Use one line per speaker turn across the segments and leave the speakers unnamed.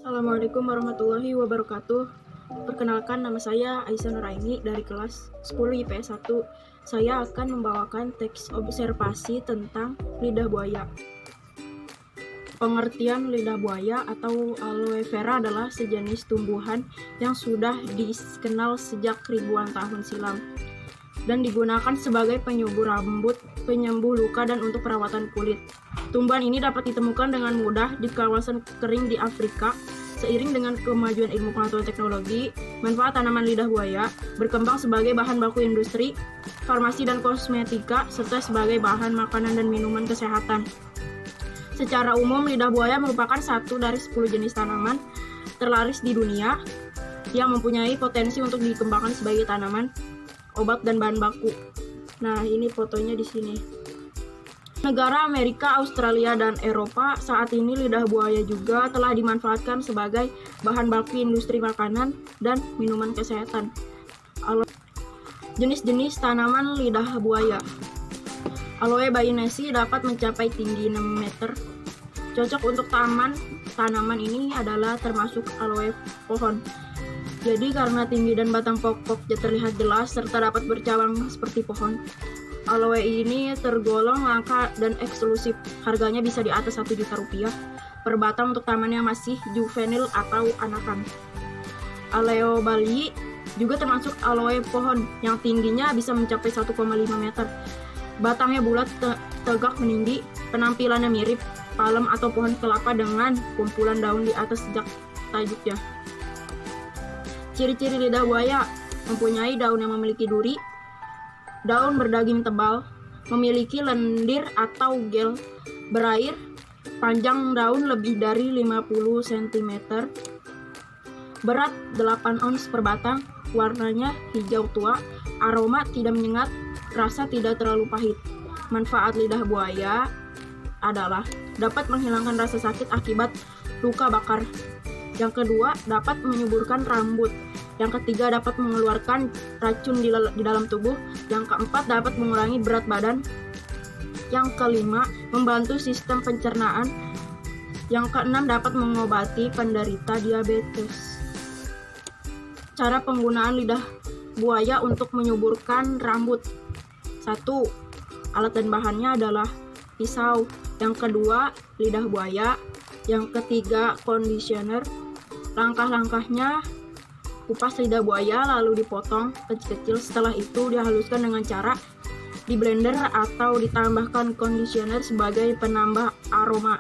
Assalamualaikum warahmatullahi wabarakatuh. Perkenalkan, nama saya Aisyah Nuraini dari kelas 10 IPS 1. Saya akan membawakan teks observasi tentang lidah buaya. Pengertian lidah buaya atau aloe vera adalah sejenis tumbuhan yang sudah dikenal sejak ribuan tahun silam dan digunakan sebagai penyubur rambut, penyembuh luka, dan untuk perawatan kulit. Tumbuhan ini dapat ditemukan dengan mudah di kawasan kering di Afrika. Seiring dengan kemajuan ilmu pengetahuan teknologi, manfaat tanaman lidah buaya berkembang sebagai bahan baku industri, farmasi dan kosmetika, serta sebagai bahan makanan dan minuman kesehatan. Secara umum, lidah buaya merupakan satu dari 10 jenis tanaman terlaris di dunia yang mempunyai potensi untuk dikembangkan sebagai tanaman, obat, dan bahan baku. Nah, ini fotonya di sini. Negara Amerika, Australia, dan Eropa saat ini lidah buaya juga telah dimanfaatkan sebagai bahan baku industri makanan dan minuman kesehatan. Jenis-jenis tanaman lidah buaya. Aloe bainensis dapat mencapai tinggi 6 meter. Cocok untuk tanaman ini adalah termasuk aloe pohon. Jadi karena tinggi dan batang pokoknya terlihat jelas serta dapat bercabang seperti pohon, aloe ini tergolong langka dan eksklusif. Harganya bisa di atas 1 juta rupiah per batang untuk taman yang masih juvenil atau anakan. Aloe Bali juga termasuk aloe pohon yang tingginya bisa mencapai 1,5 meter. Batangnya bulat, tegak meninggi, penampilannya mirip palem atau pohon kelapa dengan kumpulan daun di atas sejak tajuknya. Ciri-ciri lidah buaya: mempunyai daun yang memiliki duri, daun berdaging tebal, memiliki lendir atau gel berair, panjang daun lebih dari 50 cm, berat 8 ons per batang, warnanya hijau tua, aroma tidak menyengat, rasa tidak terlalu pahit. Manfaat lidah buaya adalah dapat menghilangkan rasa sakit akibat luka bakar. Yang kedua, dapat menyuburkan rambut. Yang ketiga, dapat mengeluarkan racun di dalam tubuh. Yang keempat, dapat mengurangi berat badan. Yang kelima, membantu sistem pencernaan. Yang keenam, dapat mengobati penderita diabetes. Cara penggunaan lidah buaya untuk menyuburkan rambut. 1. Alat dan bahannya adalah pisau. Yang kedua, lidah buaya. Yang ketiga, conditioner. Langkah-langkahnya: kupas lidah buaya lalu dipotong kecil-kecil. Setelah itu dihaluskan dengan cara di blender atau ditambahkan conditioner sebagai penambah aroma.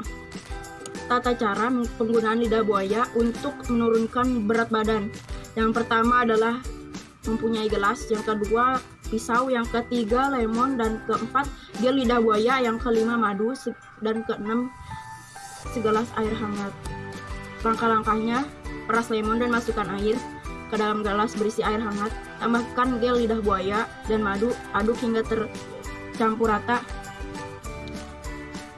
Tata cara penggunaan lidah buaya untuk menurunkan berat badan. Yang pertama adalah mempunyai gelas, yang kedua pisau, yang ketiga lemon, dan keempat gel lidah buaya, yang kelima madu, dan keenam segelas air hangat. Langkah-langkahnya: peras lemon dan masukkan air ke dalam gelas berisi air hangat. Tambahkan gel lidah buaya dan madu, aduk hingga tercampur rata.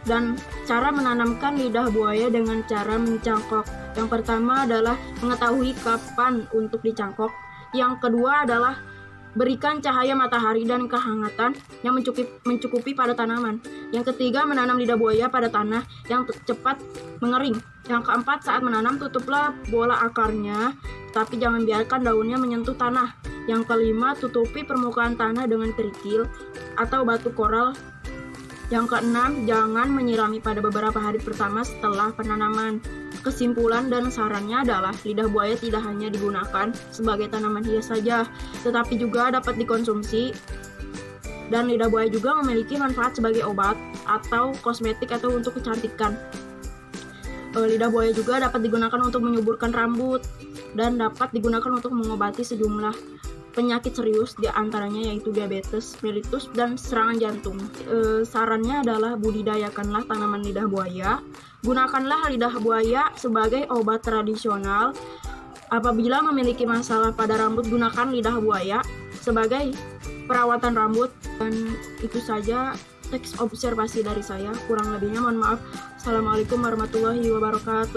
Dan cara menanamkan lidah buaya dengan cara mencangkok. Yang pertama adalah mengetahui kapan untuk dicangkok. Yang kedua adalah berikan cahaya matahari dan kehangatan yang mencukupi pada tanaman. Yang ketiga, menanam lidah buaya pada tanah yang cepat mengering. Yang keempat, saat menanam tutuplah bola akarnya, tapi jangan biarkan daunnya menyentuh tanah. Yang kelima, tutupi permukaan tanah dengan kerikil atau batu koral. Yang keenam, jangan menyirami pada beberapa hari pertama setelah penanaman. Kesimpulan dan sarannya adalah lidah buaya tidak hanya digunakan sebagai tanaman hias saja, tetapi juga dapat dikonsumsi. Dan lidah buaya juga memiliki manfaat sebagai obat atau kosmetik atau untuk kecantikan. Lidah buaya juga dapat digunakan untuk menyuburkan rambut dan dapat digunakan untuk mengobati sejumlah penyakit serius, di antaranya yaitu diabetes mellitus dan serangan jantung. Sarannya adalah budidayakanlah tanaman lidah buaya. Gunakanlah lidah buaya sebagai obat tradisional. Apabila memiliki masalah pada rambut, gunakan lidah buaya sebagai perawatan rambut. Dan itu saja teks observasi dari saya. Kurang lebihnya mohon maaf. Assalamualaikum warahmatullahi wabarakatuh.